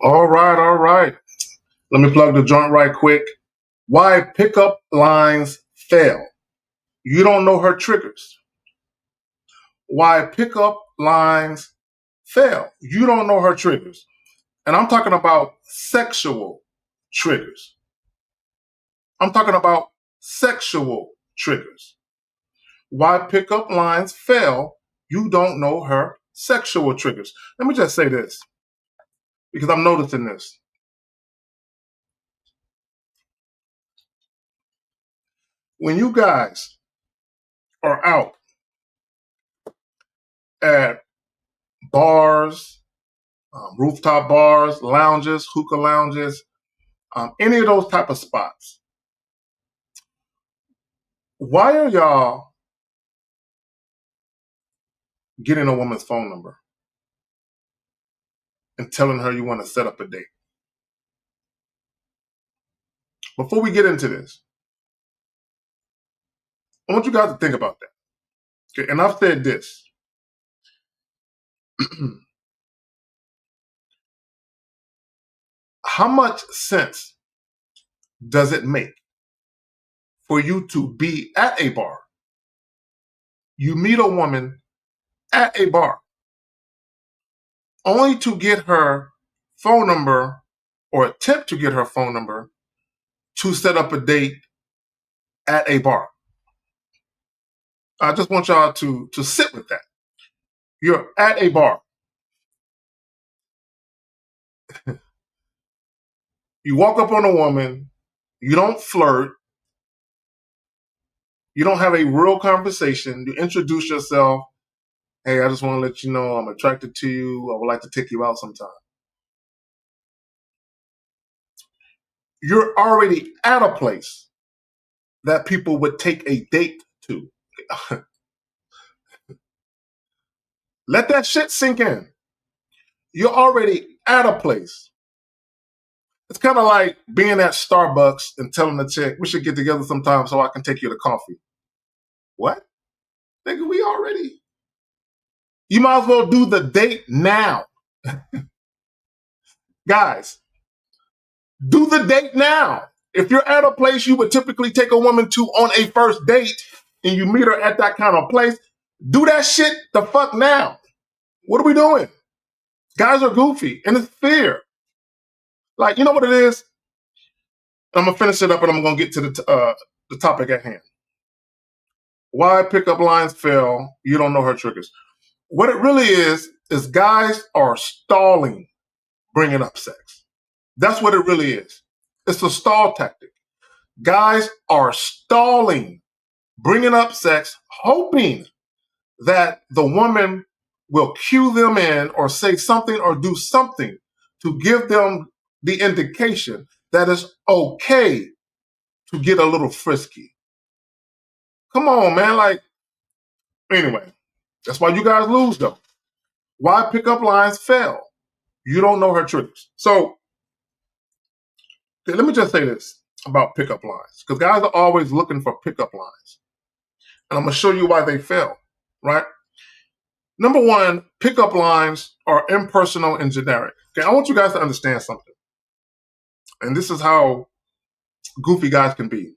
All right, all right. Let me plug the joint right quick. Why pickup lines fail. You don't know her triggers. Why pickup lines fail. You don't know her triggers. And I'm talking about sexual triggers. I'm talking about sexual triggers. Why pickup lines fail. You don't know her sexual triggers. Let me just say this because I'm noticing this. When you guys are out at bars, rooftop bars, lounges, hookah lounges, any of those type of spots. Why are y'all getting a woman's phone number and telling her you want to set up a date? Before we get into this, I want you guys to think about that. Okay, and I've said this. How much sense does it make for you to be at a bar? You meet a woman at a bar only to get her phone number or attempt to get her phone number to set up a date at a bar. I just want y'all to sit with that. You're at a bar. You walk up on a woman. You don't flirt. You don't have a real conversation. You introduce yourself. Hey, I just want to let you know I'm attracted to you. I would like to take you out sometime. You're already at a place that people would take a date to. Let that shit sink in. You're already at a place. It's kind of like being at Starbucks and telling the chick, we should get together sometime so I can take you to coffee. What? Nigga, we already. You might as well do the date now. Guys, do the date now. If you're at a place you would typically take a woman to on a first date and you meet her at that kind of place, do that shit the fuck now. What are we doing? Guys are goofy and it's fear. Like, you know what it is? I'm going to finish it up and I'm going to get to the topic at hand. Why pickup lines fail, you don't know her triggers. What it really is guys are stalling bringing up sex. That's what it really is. It's a stall tactic. Guys are stalling bringing up sex, hoping that the woman will cue them in or say something or do something to give them the indication that it's okay to get a little frisky. Come on, man. Like, anyway, that's why you guys lose, though. Why pickup lines fail? You don't know her triggers. So, okay, let me just say this about pickup lines, because guys are always looking for pickup lines. And I'm going to show you why they fail, right? Number one, pickup lines are impersonal and generic. Okay, I want you guys to understand something. And this is how goofy guys can be.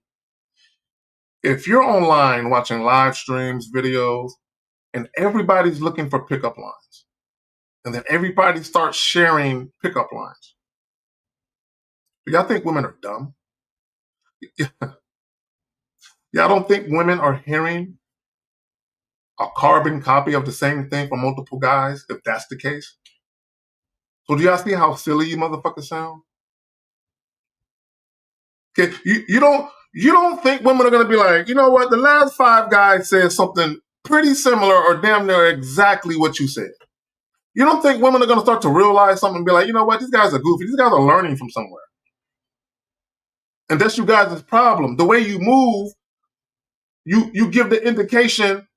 If you're online watching live streams, videos, and everybody's looking for pickup lines, and then everybody starts sharing pickup lines, do y'all think women are dumb? Y'all don't think women are hearing a carbon copy of the same thing from multiple guys, if that's the case? So do y'all see how silly you motherfuckers sound? Okay, you don't think women are gonna be like, you know what, the last five guys said something pretty similar or damn near exactly what you said. You don't think women are gonna start to realize something and be like, you know what, these guys are goofy, these guys are learning from somewhere. And that's you guys' problem. The way you move, you give the indication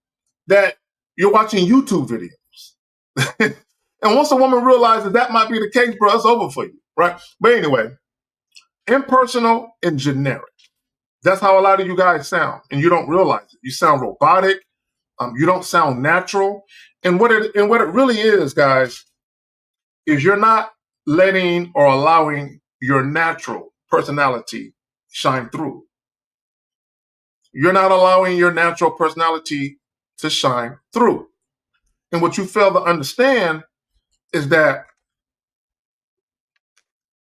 that you're watching YouTube videos. And once a woman realizes that might be the case, bro, it's over for you, right? But anyway, impersonal and generic. That's how a lot of you guys sound, and you don't realize it. You sound robotic. You don't sound natural. And what it really is, guys, is you're not letting or allowing your natural personality shine through. You're not allowing your natural personality to shine through. And what you fail to understand is that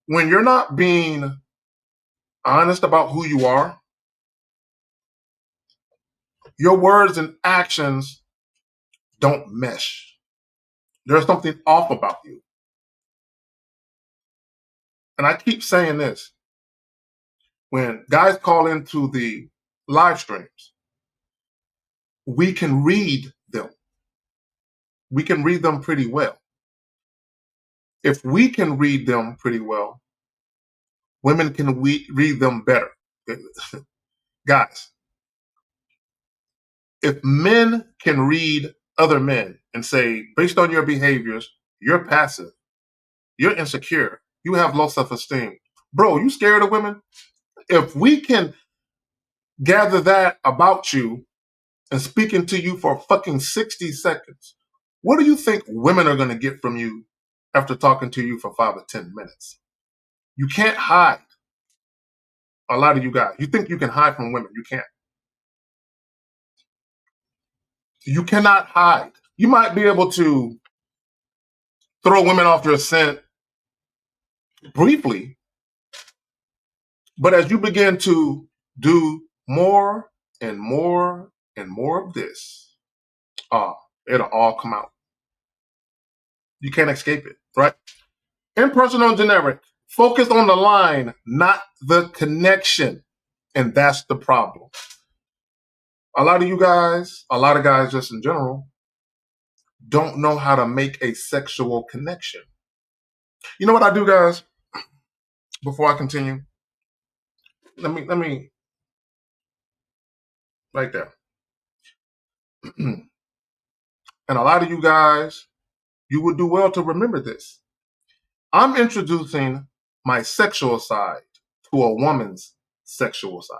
when you're not being honest about who you are, your words and actions don't mesh. There's something off about you. And I keep saying this when guys call into the live streams, we can read them. We can read them pretty well. If we can read them pretty well, women can read them better. Guys, if men can read other men and say, based on your behaviors, you're passive, you're insecure, you have low self-esteem. Bro, you scared of women? If we can gather that about you and speaking to you for fucking 60 seconds, what do you think women are going to get from you after talking to you for 5 or 10 minutes? You can't hide. A lot of you guys, you think you can hide from women. You can't. You cannot hide. You might be able to throw women off your scent briefly, but as you begin to do more and more and more of this, it'll all come out. You can't escape it, right? Impersonal and generic. Focus on the line, not the connection. And that's the problem. A lot of you guys, a lot of guys just in general, don't know how to make a sexual connection. You know what I do, guys? Before I continue, let me right there. And a lot of you guys, you would do well to remember this. I'm introducing my sexual side to a woman's sexual side.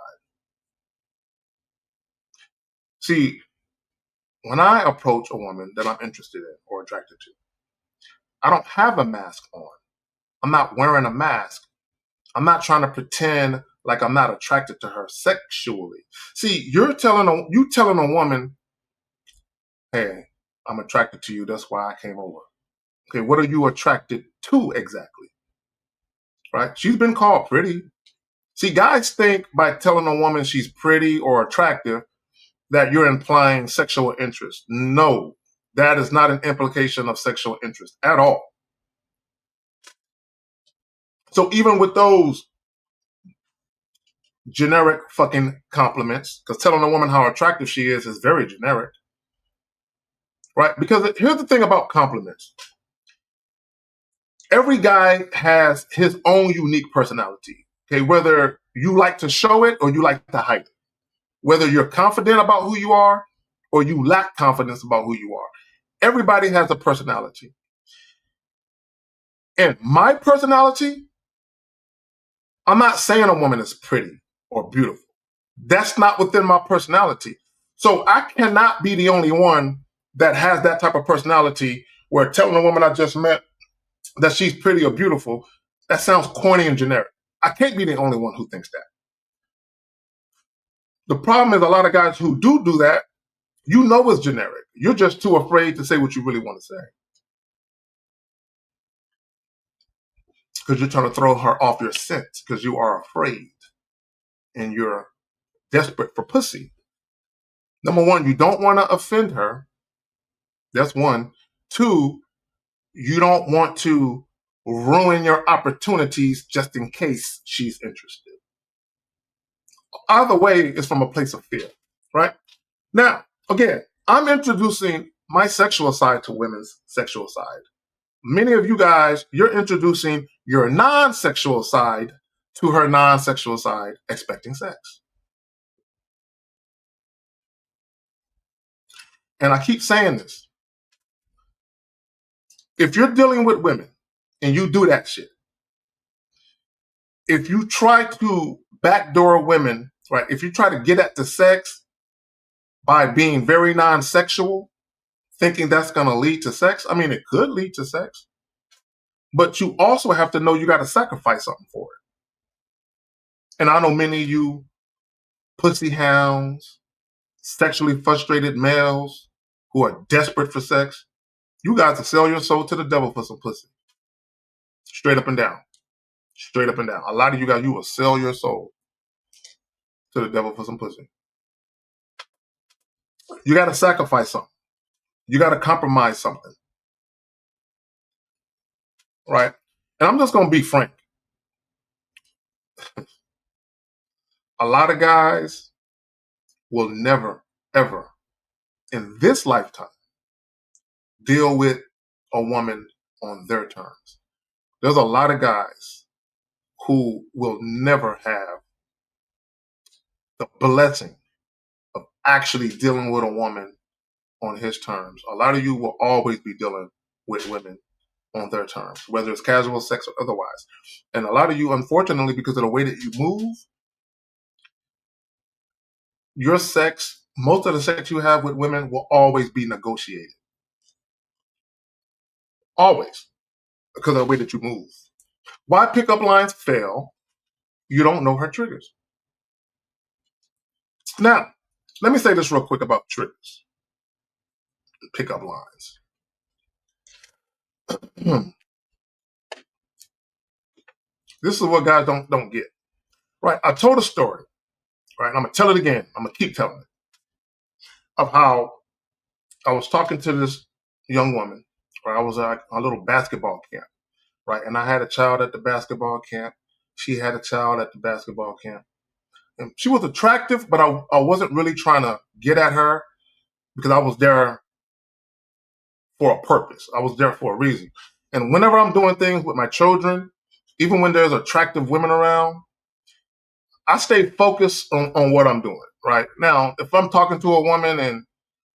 See, when I approach a woman that I'm interested in or attracted to, I don't have a mask on. I'm not wearing a mask. I'm not trying to pretend like I'm not attracted to her sexually. See, you telling a woman, hey, I'm attracted to you. That's why I came over. Okay, what are you attracted to exactly? Right? She's been called pretty. See, guys think by telling a woman she's pretty or attractive that you're implying sexual interest. No, that is not an implication of sexual interest at all. So even with those generic fucking compliments, because telling a woman how attractive she is very generic, right? Because here's the thing about compliments. Every guy has his own unique personality, okay? Whether you like to show it or you like to hide it. Whether you're confident about who you are or you lack confidence about who you are. Everybody has a personality. And my personality, I'm not saying a woman is pretty or beautiful. That's not within my personality. So I cannot be the only one that has that type of personality where telling a woman I just met that she's pretty or beautiful, that sounds corny and generic. I can't be the only one who thinks that. The problem is a lot of guys who do that, you know it's generic. You're just too afraid to say what you really want to say. Because you're trying to throw her off your scent because you are afraid and you're desperate for pussy. Number one, you don't want to offend her. That's one. Two, you don't want to ruin your opportunities just in case she's interested. Either way, it's from a place of fear, right? Now, again, I'm introducing my sexual side to women's sexual side. Many of you guys, you're introducing your non-sexual side to her non-sexual side, expecting sex. And I keep saying this. If you're dealing with women and you do that shit, if you try to backdoor women, right? If you try to get at the sex by being very non-sexual, thinking that's going to lead to sex, I mean, it could lead to sex. But you also have to know you got to sacrifice something for it. And I know many of you pussy hounds, sexually frustrated males who are desperate for sex, you guys will sell your soul to the devil for some pussy. Straight up and down. Straight up and down. A lot of you guys, you will sell your soul to the devil for some pussy. You got to sacrifice something. You got to compromise something. Right? And I'm just going to be frank. A lot of guys will never, ever in this lifetime deal with a woman on their terms. There's a lot of guys who will never have the blessing of actually dealing with a woman on his terms. A lot of you will always be dealing with women on their terms, whether it's casual sex or otherwise. And a lot of you, unfortunately, because of the way that you move, your sex, most of the sex you have with women will always be negotiated. Always. Because of the way that you move. Why pickup lines fail? You don't know her triggers. Now, let me say this real quick about triggers. Pickup lines. This is what guys don't get. Right? I told a story. Right? And I'm going to tell it again. I'm going to keep telling it. Of how I was talking to this young woman. Right? I was at a little basketball camp. Right? And I had a child at the basketball camp. She had a child at the basketball camp. And she was attractive, but I wasn't really trying to get at her because I was there for a purpose. I was there for a reason. And whenever I'm doing things with my children, even when there's attractive women around, I stay focused on what I'm doing. Right? Now, if I'm talking to a woman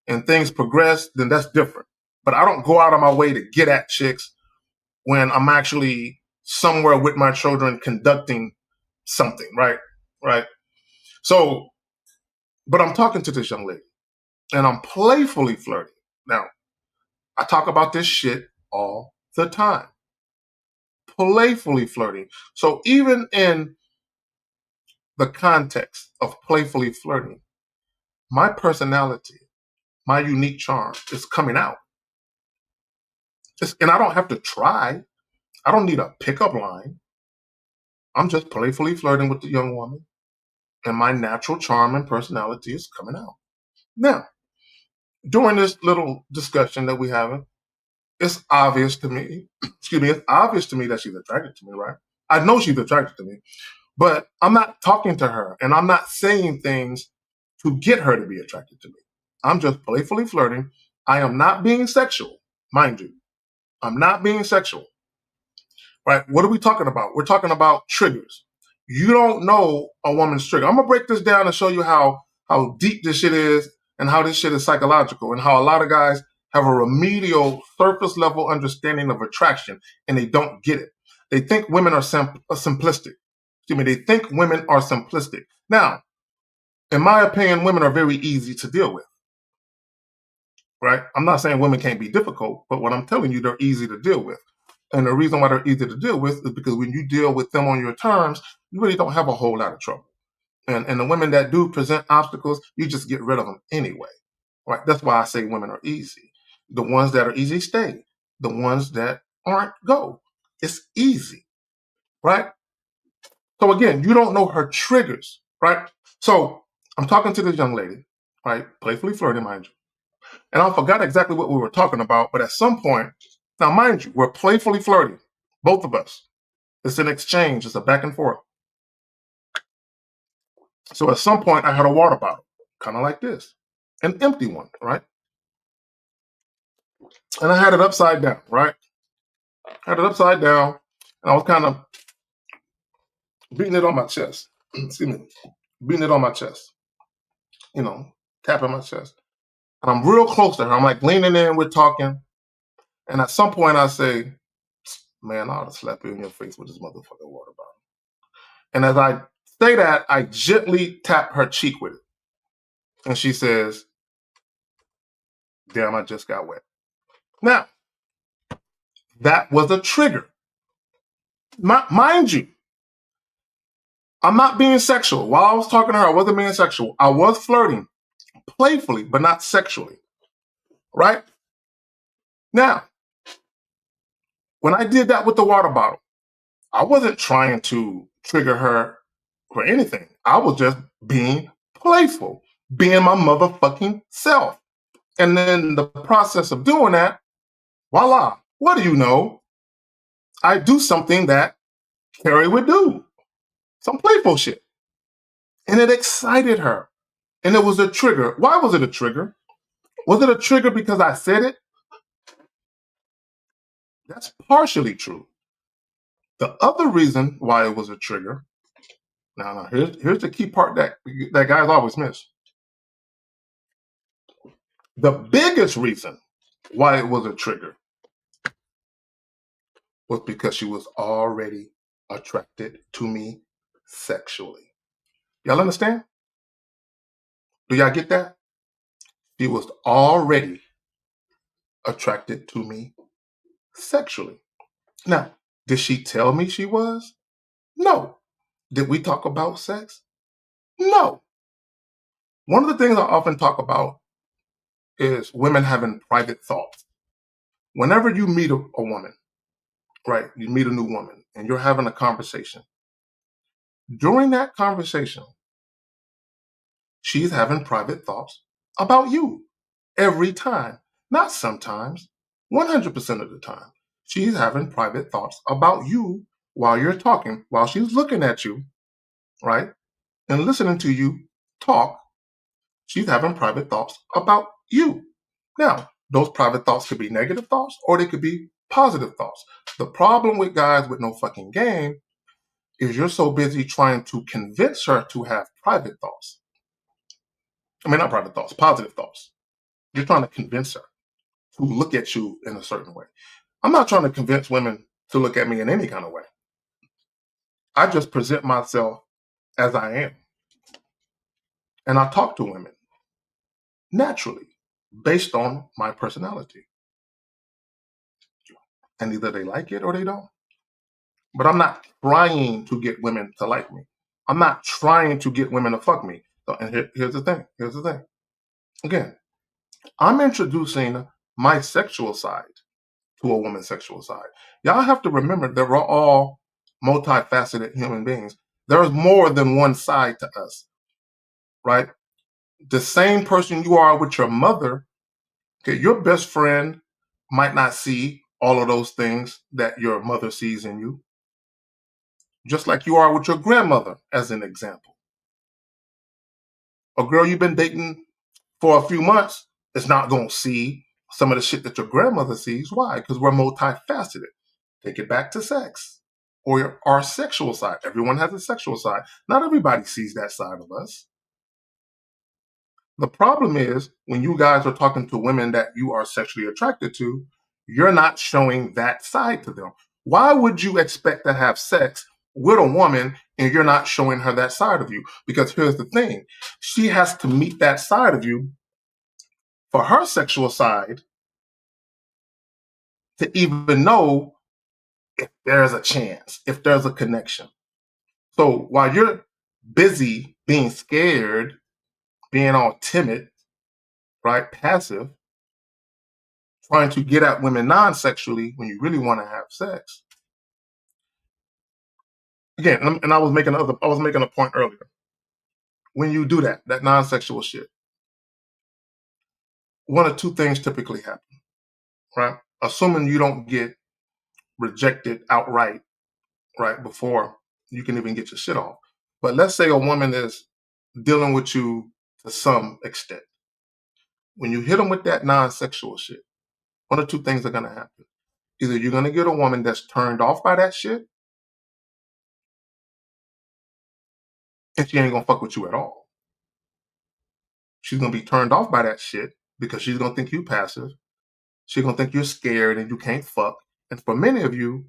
and things progress, then that's different. But I don't go out of my way to get at chicks when I'm actually somewhere with my children conducting something, right? Right. So, but I'm talking to this young lady and I'm playfully flirting. Now, I talk about this shit all the time. Playfully flirting. So even in the context of playfully flirting, my personality, my unique charm is coming out. And I don't have to try. I don't need a pickup line. I'm just playfully flirting with the young woman, and my natural charm and personality is coming out. Now, during this little discussion that we having, it's obvious to me, it's obvious to me that she's attracted to me, right? I know she's attracted to me, but I'm not talking to her and I'm not saying things to get her to be attracted to me. I'm just playfully flirting. I am not being sexual, mind you. I'm not being sexual. Right? What are we talking about? We're talking about triggers. You don't know a woman's trigger. I'm gonna break this down and show you how deep this shit is and how this shit is psychological and how a lot of guys have a remedial surface level understanding of attraction and they don't get it. They think women are simplistic. Excuse me, they think women are simplistic. Now, in my opinion, women are very easy to deal with. Right? I'm not saying women can't be difficult, but what I'm telling you, they're easy to deal with. And the reason why they're easy to deal with is because when you deal with them on your terms, you really don't have a whole lot of trouble. And the women that do present obstacles, you just get rid of them anyway. Right? That's why I say women are easy. The ones that are easy stay. The ones that aren't go. It's easy. Right? So again, you don't know her triggers. Right? So I'm talking to this young lady, right? Playfully flirting, mind you. And I forgot exactly what we were talking about, but at some point, now mind you, we're playfully flirting, both of us. It's an exchange, it's a back and forth. So at some point, I had a water bottle, kind of like this, an empty one, right? And I had it upside down, right? I had it upside down, and I was kind of beating it on my chest. Excuse me, beating it on my chest, tapping my chest. And I'm real close to her. I'm like leaning in, we're talking. And at some point, I say, man, I ought to slap you in your face with this motherfucking water bottle. And as I say that, I gently tap her cheek with it. And she says, damn, I just got wet. Now, that was a trigger. Mind you, I'm not being sexual. While I was talking to her, I wasn't being sexual. I was flirting playfully, but not sexually. Right? Now, when I did that with the water bottle, I wasn't trying to trigger her for anything. I was just being playful, being my motherfucking self. And then the process of doing that, voila, what do you know? I do something that Carrie would do, some playful shit. And it excited her. And it was a trigger. Why was it a trigger? Was it a trigger because I said it? That's partially true. The other reason why it was a trigger, now here's the key part that guys always miss. The biggest reason why it was a trigger was because she was already attracted to me sexually. Y'all understand? Do y'all get that? She was already attracted to me sexually. Now, did she tell me she was? No. Did we talk about sex? No. One of the things I often talk about is women having private thoughts. Whenever you meet a woman, right, you meet a new woman and you're having a conversation, during that conversation, she's having private thoughts about you every time. Not sometimes, 100% of the time. She's having private thoughts about you while you're talking, while she's looking at you, right, and listening to you talk. She's having private thoughts about you. Now, those private thoughts could be negative thoughts or they could be positive thoughts. The problem with guys with no fucking game is you're so busy trying to convince her to have private thoughts. I mean, not private thoughts, positive thoughts. You're trying to convince her to look at you in a certain way. I'm not trying to convince women to look at me in any kind of way. I just present myself as I am. And I talk to women naturally based on my personality. And either they like it or they don't. But I'm not trying to get women to like me. I'm not trying to get women to fuck me. So, and here's the thing. Here's the thing. Again, I'm introducing my sexual side to a woman's sexual side. Y'all have to remember that we're all multifaceted human beings. There's more than one side to us, right? The same person you are with your mother, okay, your best friend might not see all of those things that your mother sees in you, just like you are with your grandmother, as an example. A girl you've been dating for a few months is not going to see some of the shit that your grandmother sees. Why? Because we're multifaceted. Take it back to sex or our sexual side. Everyone has a sexual side. Not everybody sees that side of us. The problem is when you guys are talking to women that you are sexually attracted to, you're not showing that side to them. Why would you expect to have sex with a woman and you're not showing her that side of you? Because here's the thing, she has to meet that side of you for her sexual side to even know if there's a chance, if there's a connection. So while you're busy being scared, being all timid, right, passive, trying to get at women non-sexually when you really want to have sex. Again, and I was making a point earlier. When you do that non-sexual shit, one of two things typically happen, right? Assuming you don't get rejected outright, right, before you can even get your shit off. But let's say a woman is dealing with you to some extent. When you hit them with that non-sexual shit, one of two things are going to happen. Either you're going to get a woman that's turned off by that shit, and she ain't going to fuck with you at all. She's going to be turned off by that shit because she's going to think you passive. She's going to think you're scared and you can't fuck. And for many of you,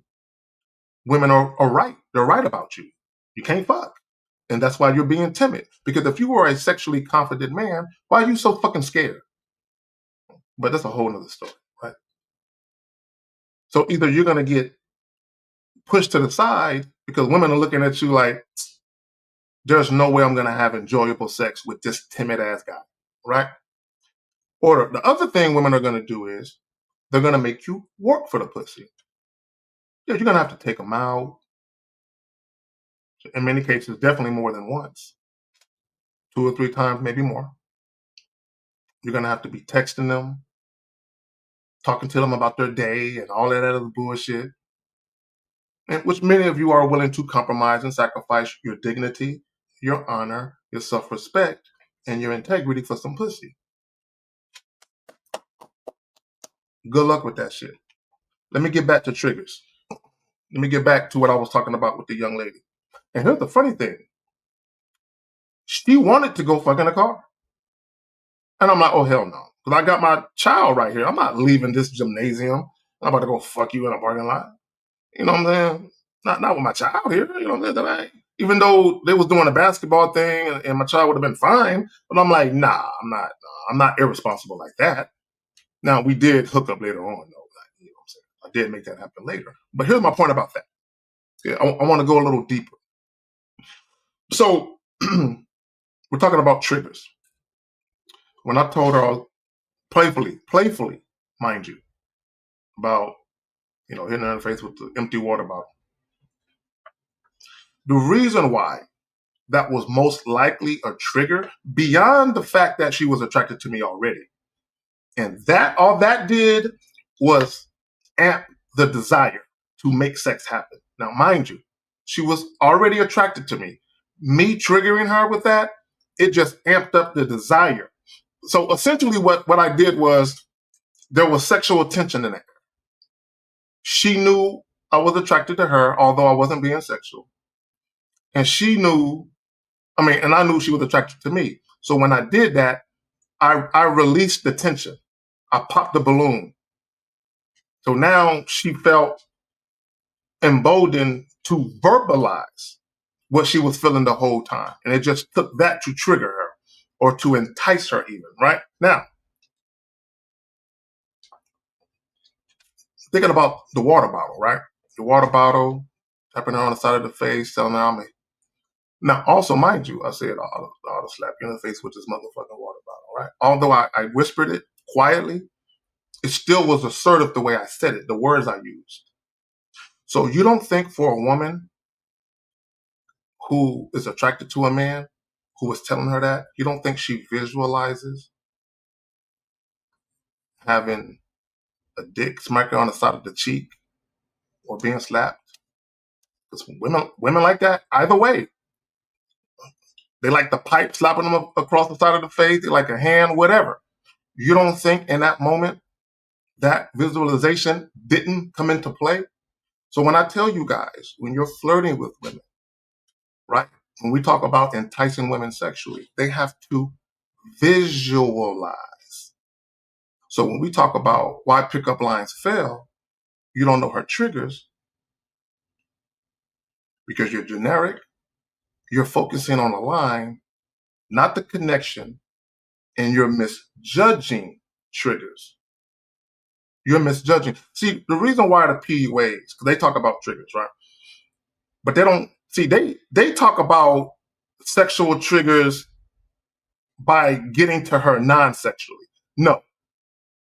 women are right. They're right about you. You can't fuck. And that's why you're being timid. Because if you were a sexually confident man, why are you so fucking scared? But that's a whole nother story, right? So either you're going to get pushed to the side because women are looking at you like, there's no way I'm going to have enjoyable sex with this timid ass guy, right? Or the other thing women are going to do is they're going to make you work for the pussy. Yeah, you're going to have to take them out. In many cases, definitely more than once. 2 or 3 times, maybe more. You're going to have to be texting them, talking to them about their day and all that other bullshit. And which many of you are willing to compromise and sacrifice your dignity, your honor, your self-respect, and your integrity for some pussy. Good luck with that shit. Let me get back to triggers. Let me get back to what I was talking about with the young lady. And here's the funny thing. She wanted to go fuck in a car. And I'm like, oh, hell no. Because I got my child right here. I'm not leaving this gymnasium. I'm about to go fuck you in a parking lot. You know what I'm saying? Not with my child here. You know what I'm saying? Even though they was doing a basketball thing and my child would have been fine. But I'm like, nah, I'm not irresponsible like that. Now, we did hook up later on, though. You know what I'm saying? I did make that happen later. But here's my point about that. Yeah, I want to go a little deeper. So we're talking about triggers. When I told her, playfully, mind you, about, hitting her in the face with the empty water bottle. The reason why that was most likely a trigger, beyond the fact that she was attracted to me already, and that all that did was amp the desire to make sex happen. Now, mind you, she was already attracted to me. Me triggering her with that, it just amped up the desire. So essentially what I did was there was sexual tension in it. She knew I was attracted to her, although I wasn't being sexual. And she knew, and I knew she was attracted to me. So when I did that, I released the tension. I popped the balloon. So now she felt emboldened to verbalize what she was feeling the whole time. And it just took that to trigger her or to entice her even, right? Now, thinking about the water bottle, right? The water bottle, tapping her on the side of the face, telling her I'm a... Now, also, mind you, I said, I ought to slap you in the face with this motherfucking water bottle, right? Although I whispered it quietly, it still was assertive the way I said it, the words I used. So you don't think for a woman who is attracted to a man who is telling her that, you don't think she visualizes having a dick smack her on the side of the cheek or being slapped? Because women like that either way. They like the pipe slapping them across the side of the face. They like a hand, whatever. You don't think in that moment that visualization didn't come into play? So when I tell you guys, when you're flirting with women, right? When we talk about enticing women sexually, they have to visualize. So when we talk about why pickup lines fail, you don't know her triggers because you're generic. You're focusing on the line, not the connection, and you're misjudging triggers. You're misjudging. See, the reason why the PUAs, because they talk about triggers, right? But they don't, see, they talk about sexual triggers by getting to her non-sexually. No.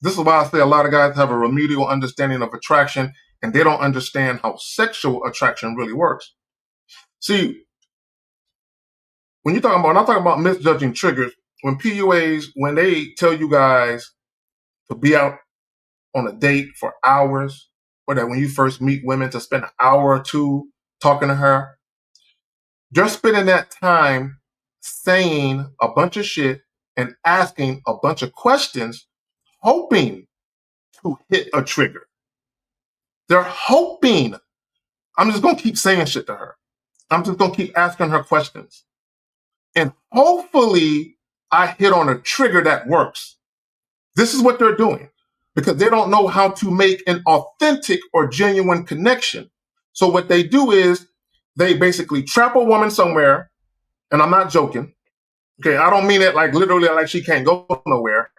This is why I say a lot of guys have a remedial understanding of attraction and they don't understand how sexual attraction really works. See, when I'm talking about misjudging triggers, when PUAs, when they tell you guys to be out on a date for hours, or that when you first meet women to spend an hour or two talking to her, they're spending that time saying a bunch of shit and asking a bunch of questions, hoping to hit a trigger. They're hoping. I'm just going to keep saying shit to her. I'm just going to keep asking her questions. And hopefully I hit on a trigger that works. This is what they're doing because they don't know how to make an authentic or genuine connection. So what they do is they basically trap a woman somewhere, and I'm not joking. Okay, I don't mean it like literally like she can't go nowhere.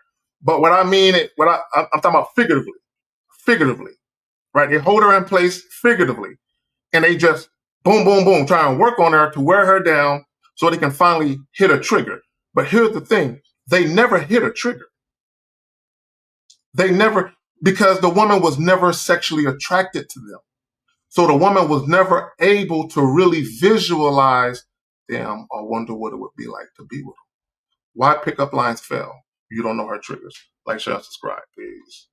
But what I mean it, I'm talking about figuratively, right? They hold her in place figuratively. and they just boom, boom, boom, try and work on her to wear her down so they can finally hit a trigger. But here's the thing. They never hit a trigger. They never, because the woman was never sexually attracted to them. So the woman was never able to really visualize, damn, I wonder what it would be like to be with her. Why pickup lines fail? You don't know her triggers. Like, share, subscribe, please.